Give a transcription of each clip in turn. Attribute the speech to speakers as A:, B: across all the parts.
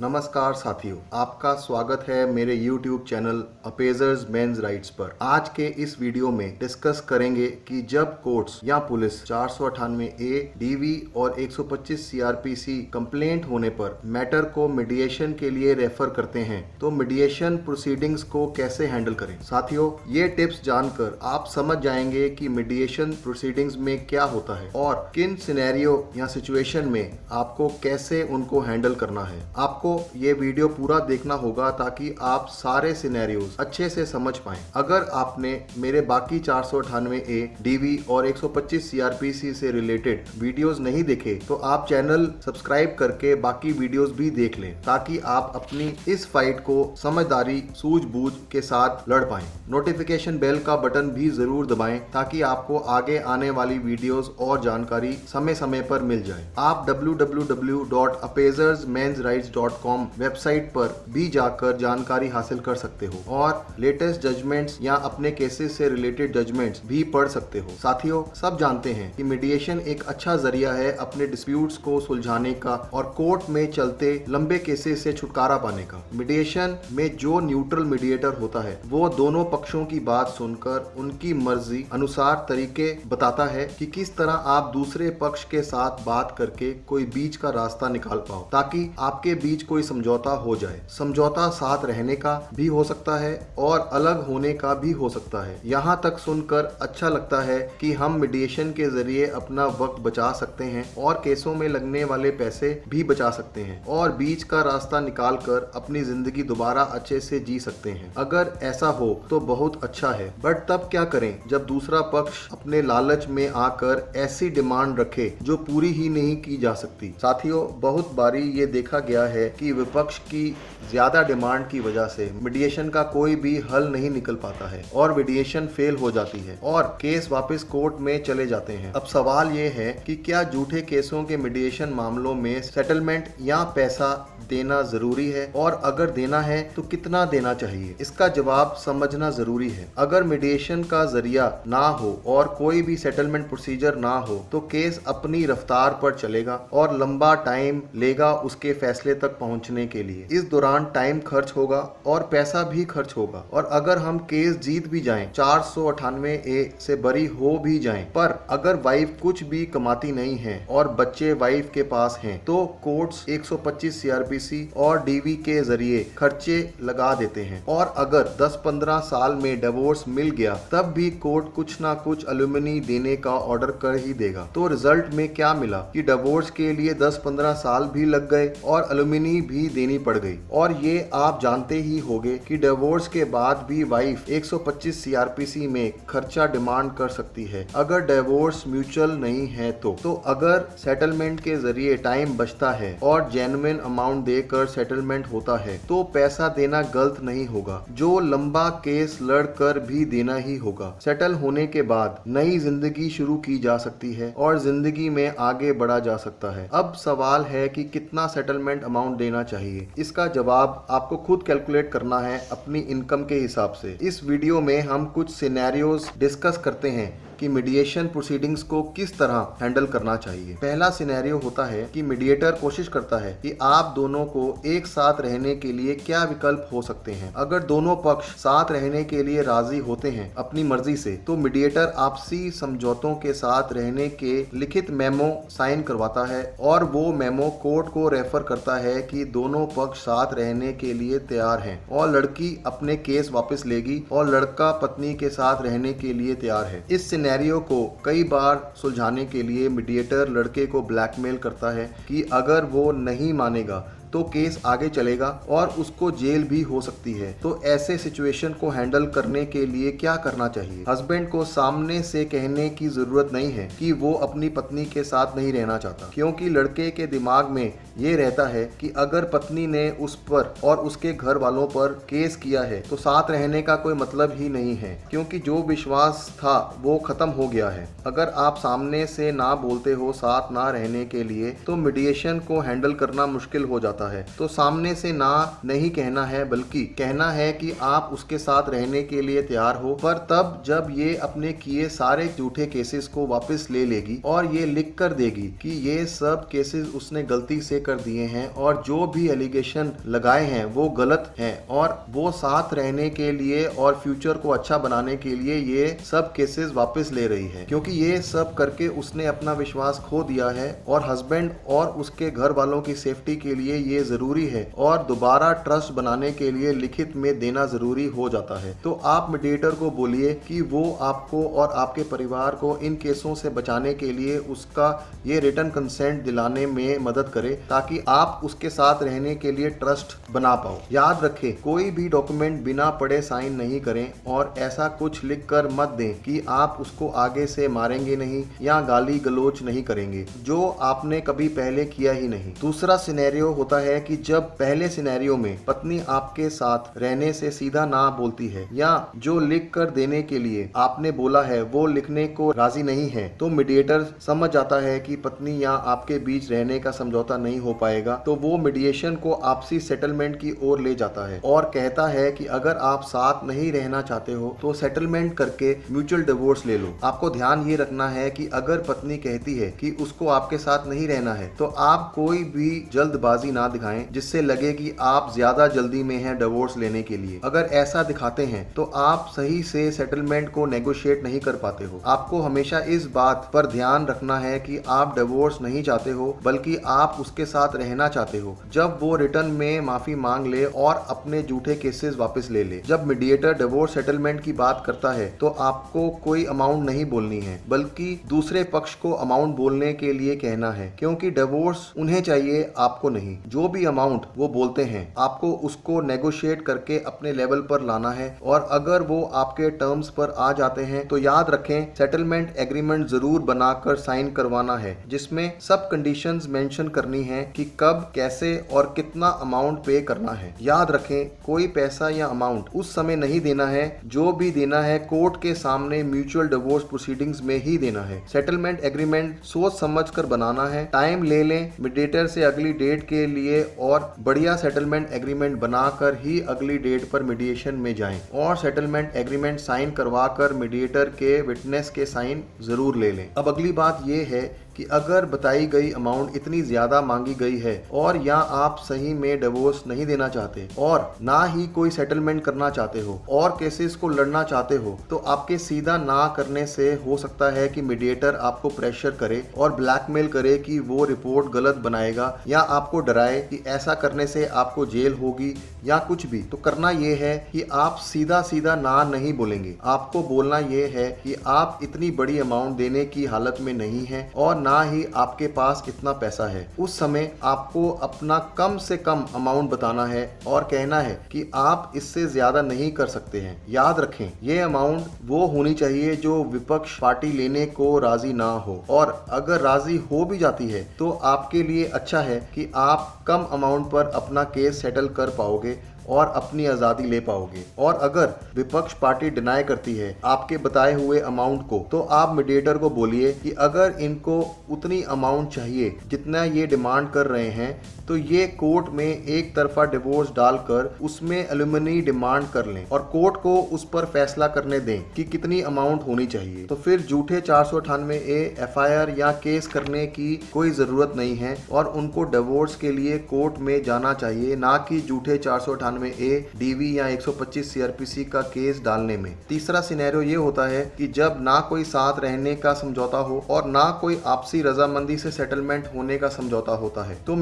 A: नमस्कार साथियों, आपका स्वागत है मेरे YouTube चैनल अपेजर्स मेंस राइट्स पर। आज के इस वीडियो में डिस्कस करेंगे कि जब कोर्ट्स या पुलिस 498 ए, डीवी और 125 सीआरपीसी कंप्लेंट होने पर मैटर को मीडिएशन के लिए रेफर करते हैं तो मीडिएशन प्रोसीडिंग्स को कैसे हैंडल करें। साथियों, ये टिप्स जानकर आप समझ जाएंगे कि मीडिएशन प्रोसीडिंग्स में क्या होता है और किन सिनेरियो या सिचुएशन में आपको कैसे उनको हैंडल करना है। आपको ये वीडियो पूरा देखना होगा ताकि आप सारे सिनेरियोज अच्छे से समझ पाएं। अगर आपने मेरे बाकी 498 ए, डीवी और 125 सीआरपीसी से रिलेटेड वीडियोस नहीं देखे तो आप चैनल सब्सक्राइब करके बाकी वीडियोस भी देख लें ताकि आप अपनी इस फाइट को समझदारी सूझबूझ के साथ लड़ पाएं। नोटिफिकेशन बेल का बटन भी जरूर दबाएं ताकि आपको आगे आने वाली वीडियोस और जानकारी समय समय पर मिल जाए। आप www.apaisersmensrights.com वेबसाइट पर भी जाकर जानकारी हासिल कर सकते हो और लेटेस्ट जजमेंट्स या अपने केसेस से रिलेटेड जजमेंट्स भी पढ़ सकते हो। साथियों, सब जानते हैं कि मीडिएशन एक अच्छा जरिया है अपने डिस्प्यूट्स को सुलझाने का और कोर्ट में चलते लंबे केसेस से छुटकारा पाने का। मीडिएशन में जो न्यूट्रल मीडिएटर होता है वो दोनों पक्षों की बात सुनकर उनकी मर्जी अनुसार तरीके बताता है कि किस तरह आप दूसरे पक्ष के साथ बात करके कोई बीच का रास्ता निकाल पाओ ताकि आपके बीच कोई समझौता हो जाए। समझौता साथ रहने का भी हो सकता है और अलग होने का भी हो सकता है। यहाँ तक सुनकर अच्छा लगता है कि हम मीडिएशन के जरिए अपना वक्त बचा सकते हैं और केसों में लगने वाले पैसे भी बचा सकते हैं और बीच का रास्ता निकालकर अपनी जिंदगी दोबारा अच्छे से जी सकते हैं। अगर ऐसा हो तो बहुत अच्छा है, बट तब क्या करें जब दूसरा पक्ष अपने लालच में आकर ऐसी डिमांड रखे जो पूरी ही नहीं की जा सकती। साथियों, बहुत बारी ये देखा गया है कि विपक्ष की ज्यादा डिमांड की वजह से मीडिएशन का कोई भी हल नहीं निकल पाता है और मीडिएशन फेल हो जाती है और केस वापस कोर्ट में चले जाते हैं। अब सवाल ये है कि क्या झूठे केसों के मीडिएशन मामलों में सेटलमेंट या पैसा देना जरूरी है और अगर देना है तो कितना देना चाहिए? इसका जवाब समझना जरूरी है। अगर मीडिएशन का जरिया ना हो और कोई भी सेटलमेंट प्रोसीजर ना हो तो केस अपनी रफ्तार पर चलेगा और लंबा टाइम लेगा उसके फैसले तक पहुंचने के लिए। इस दौरान टाइम खर्च होगा और पैसा भी खर्च होगा और अगर हम केस जीत भी जाएं, 498 ए से बरी हो भी जाएं, पर अगर वाइफ कुछ भी कमाती नहीं है और बच्चे वाइफ के पास हैं तो कोर्ट्स 125 सीआरपीसी और डीवी के जरिए खर्चे लगा देते हैं और अगर 10-15 साल में डिवोर्स मिल गया तब भी कोर्ट कुछ ना कुछ एलुमनी देने का ऑर्डर कर ही देगा। तो रिजल्ट में क्या मिला कि डिवोर्स के लिए 10-15 साल भी लग गए और एलुमनी भी देनी पड़ गई। और ये आप जानते ही होंगे कि डिवोर्स के बाद भी वाइफ 125 सीआरपीसी में खर्चा डिमांड कर सकती है अगर डिवोर्स म्यूचुअल नहीं है तो अगर सेटलमेंट के जरिए टाइम बचता है और जेन्युइन अमाउंट देकर सेटलमेंट होता है तो पैसा देना गलत नहीं होगा, जो लंबा केस लड़कर भी देना ही होगा। सेटल होने के बाद नई जिंदगी शुरू की जा सकती है और जिंदगी में आगे बढ़ा जा सकता है। अब सवाल है कि कितना सेटलमेंट अमाउंट देना चाहिए। इसका जवाब आपको खुद कैलकुलेट करना है अपनी इनकम के हिसाब से। इस वीडियो में हम कुछ सिनेरियोज डिस्कस करते हैं कि मीडिएशन प्रोसीडिंग्स को किस तरह हैंडल करना चाहिए। पहला सिनेरियो होता है कि मीडिएटर कोशिश करता है कि आप दोनों को एक साथ रहने के लिए क्या विकल्प हो सकते हैं। अगर दोनों पक्ष साथ रहने के लिए राजी होते हैं अपनी मर्जी से तो मीडिएटर आपसी समझौतों के साथ रहने के लिखित मेमो साइन करवाता है और वो मेमो कोर्ट को रेफर करता है कि दोनों पक्ष साथ रहने के लिए तैयार हैं और लड़की अपने केस वापस लेगी और लड़का पत्नी के साथ रहने के लिए तैयार है। इस सिनेरियो को कई बार सुलझाने के लिए मीडिएटर लड़के को ब्लैकमेल करता है कि अगर वो नहीं मानेगा तो केस आगे चलेगा और उसको जेल भी हो सकती है। तो ऐसे सिचुएशन को हैंडल करने के लिए क्या करना चाहिए? हस्बैंड को सामने से कहने की जरूरत नहीं है कि वो अपनी पत्नी के साथ नहीं रहना चाहता, क्योंकि लड़के के दिमाग में ये रहता है कि अगर पत्नी ने उस पर और उसके घर वालों पर केस किया है तो साथ रहने का कोई मतलब ही नहीं है, क्योंकि जो विश्वास था वो खत्म हो गया है। अगर आप सामने से ना बोलते हो साथ ना रहने के लिए तो मीडिएशन को हैंडल करना मुश्किल हो जाता जाता है तो सामने से ना नहीं कहना है, बल्कि कहना है कि आप उसके साथ रहने के लिए तैयार हो, पर तब जब ये अपने किए सारे झूठे केसेस को वापस ले लेगी और ये लिख कर देगी कि ये सब केसेस उसने गलती से कर दिए हैं और जो भी एलिगेशन लगाए हैं वो गलत हैं और वो साथ रहने के लिए और फ्यूचर को अच्छा बनाने के लिए ये सब केसेस वापस ले रही है, क्योंकि ये सब करके उसने अपना विश्वास खो दिया है और हस्बैंड और उसके घर वालों की सेफ्टी के लिए ये जरूरी है और दोबारा ट्रस्ट बनाने के लिए लिखित में देना जरूरी हो जाता है। तो आप मीडिएटर को बोलिए कि वो आपको और आपके परिवार को इन केसों से बचाने के लिए उसका ये रिटन कंसेंट दिलाने में मदद करे, ताकि आप उसके साथ रहने के लिए ट्रस्ट बना पाओ। याद रखें, कोई भी डॉक्यूमेंट बिना पढ़े साइन नहीं करें और ऐसा कुछ लिख कर मत दें कि आप उसको आगे से मारेंगे नहीं या गाली गलोच नहीं करेंगे, जो आपने कभी पहले किया ही नहीं। दूसरा सिनेरियो होता है कि जब पहले सिनेरियो में पत्नी आपके साथ रहने से सीधा ना बोलती है या जो लिख कर देने के लिए आपने बोला है वो लिखने को राजी नहीं है, तो मीडिएटर समझ जाता है कि पत्नी या आपके बीच रहने का समझौता नहीं हो पाएगा, तो वो मीडिएशन को आपसी सेटलमेंट की ओर ले जाता है और कहता है कि अगर आप साथ नहीं रहना चाहते हो तो सेटलमेंट करके म्यूचुअल डिवोर्स ले लो। आपको ध्यान ये रखना है कि अगर पत्नी कहती है कि उसको आपके साथ नहीं रहना है तो आप कोई भी जल्दबाजी ना दिखाएं जिससे लगे कि आप ज्यादा जल्दी में हैं डिवोर्स लेने के लिए। अगर ऐसा दिखाते हैं तो आप सही से सेटलमेंट को नेगोशिएट नहीं कर पाते हो। आपको हमेशा इस बात पर ध्यान रखना है कि आप डिवोर्स नहीं चाहते हो, बल्कि आप उसके साथ रहना चाहते हो। जब वो रिटर्न में माफी मांग ले और अपने झूठे केसेस वापस ले ले। जब मीडिएटर डिवोर्स सेटलमेंट की बात करता है तो आपको कोई अमाउंट नहीं बोलनी है, बल्कि दूसरे पक्ष को अमाउंट बोलने के लिए कहना है, क्योंकि डिवोर्स उन्हें चाहिए, आपको नहीं। जो भी अमाउंट वो बोलते हैं आपको उसको नेगोशिएट करके अपने लेवल पर लाना है और अगर वो आपके टर्म्स पर आ जाते हैं तो याद रखें सेटलमेंट एग्रीमेंट जरूर बनाकर साइन करवाना है, जिसमें सब कंडीशंस मेंशन करनी है कि कब, कैसे और कितना अमाउंट पे करना है। याद रखें, कोई पैसा या अमाउंट उस समय नहीं देना है, जो भी देना है कोर्ट के सामने म्यूचुअल डिवोर्स प्रोसीडिंग्स में ही देना है। सेटलमेंट एग्रीमेंट सोच समझ कर बनाना है, टाइम ले लें मीडिएटर से अगली डेट के लिए और बढ़िया सेटलमेंट एग्रीमेंट बनाकर ही अगली डेट पर मीडिएशन में जाएं और सेटलमेंट एग्रीमेंट साइन करवा कर मीडिएटर के विटनेस के साइन जरूर ले लें। अब अगली बात यह है कि अगर बताई गई अमाउंट इतनी ज्यादा मांगी गई है और या आप सही में डिवोर्स नहीं देना चाहते और ना ही कोई सेटलमेंट करना चाहते हो और केसेस को लड़ना चाहते हो, तो आपके सीधा ना करने से हो सकता है कि मीडिएटर आपको प्रेशर करे और ब्लैकमेल करे कि वो रिपोर्ट गलत बनाएगा या आपको डराए कि ऐसा करने से आपको जेल होगी या कुछ भी। तो करना ये है कि आप सीधा सीधा ना नहीं बोलेंगे। आपको बोलना ये है कि आप इतनी बड़ी अमाउंट देने की हालत में नहीं है और ना ही आपके पास इतना पैसा है। उस समय आपको अपना कम से कम अमाउंट बताना है और कहना है कि आप इससे ज्यादा नहीं कर सकते हैं। याद रखें, ये अमाउंट वो होनी चाहिए जो विपक्ष पार्टी लेने को राजी ना हो, और अगर राजी हो भी जाती है तो आपके लिए अच्छा है कि आप कम अमाउंट पर अपना केस सेटल कर पाओगे और अपनी आज़ादी ले पाओगे। और अगर विपक्ष पार्टी डिनाई करती है आपके बताए हुए अमाउंट को, तो आप मीडिएटर को बोलिए कि अगर इनको उतनी अमाउंट चाहिए जितना ये डिमांड कर रहे हैं तो ये कोर्ट में एक तरफा डिवोर्स डालकर उसमें एलुमनी डिमांड कर लें और कोर्ट को उस पर फैसला करने दें कि कितनी अमाउंट होनी चाहिए। तो फिर झूठे 498A FIR या केस करने की कोई जरूरत नहीं है और उनको डिवोर्स के लिए कोर्ट में जाना चाहिए, ना कि झूठे 498A DV या 125 CRPC का केस डालने में। तीसरा सिनेरियो ये होता है कि जब ना कोई साथ रहने का समझौता हो और ना कोई आपसी रजामंदी से सेटलमेंट होने का समझौता होता है, तो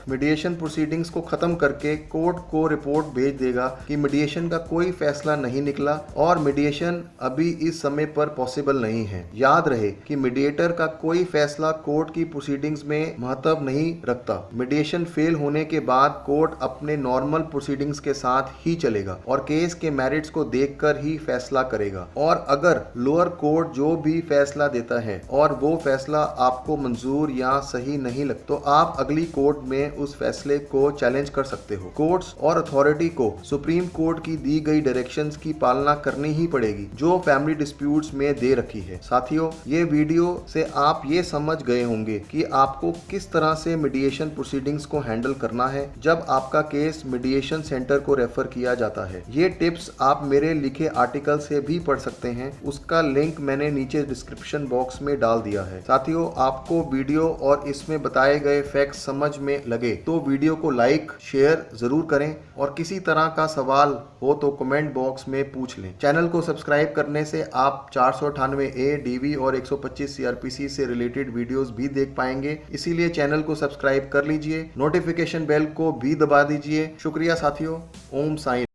A: मीडिएशन प्रोसीडिंग्स को खत्म करके कोर्ट को रिपोर्ट भेज देगा कि मीडिएशन का कोई फैसला नहीं निकला और मीडिएशन अभी इस समय पर पॉसिबल नहीं है। याद रहे कि मीडिएटर का कोई फैसला कोर्ट की प्रोसीडिंग्स में महत्व नहीं रखता। मीडिएशन फेल होने के बाद कोर्ट अपने नॉर्मल प्रोसीडिंग प्रोसीडिंग्स के साथ ही चलेगा और केस के मेरिट्स को देखकर ही फैसला करेगा। और अगर लोअर कोर्ट जो भी फैसला देता है और वो फैसला आपको मंजूर या सही नहीं लगता तो आप अगली कोर्ट में उस फैसले को चैलेंज कर सकते हो। कोर्ट्स और अथॉरिटी को सुप्रीम कोर्ट की दी गई डायरेक्शंस की पालना करनी ही पड़ेगी जो फैमिली डिस्प्यूट्स में दे रखी है। साथियों, ये वीडियो से आप ये समझ गए होंगे कि आपको किस तरह से मीडिएशन प्रोसीडिंग्स को हैंडल करना है जब आपका केस मीडिएशन सेंटर को रेफर किया जाता है। ये टिप्स आप मेरे लिखे आर्टिकल से भी पढ़ सकते हैं, उसका लिंक मैंने नीचे डिस्क्रिप्शन बॉक्स में डाल दिया है। साथियों, आपको वीडियो और इसमें बताए गए फैक्ट्स समझ में लगे तो वीडियो को लाइक शेयर जरूर करें और किसी तरह का सवाल हो तो कमेंट बॉक्स में पूछ लें। चैनल को सब्सक्राइब करने से आप 498A DV और 125 CRPC से रिलेटेड वीडियोस भी देख पाएंगे, इसीलिए चैनल को सब्सक्राइब कर लीजिए, नोटिफिकेशन बेल को भी दबा दीजिए। शुक्रिया साथियों। ओम साईं।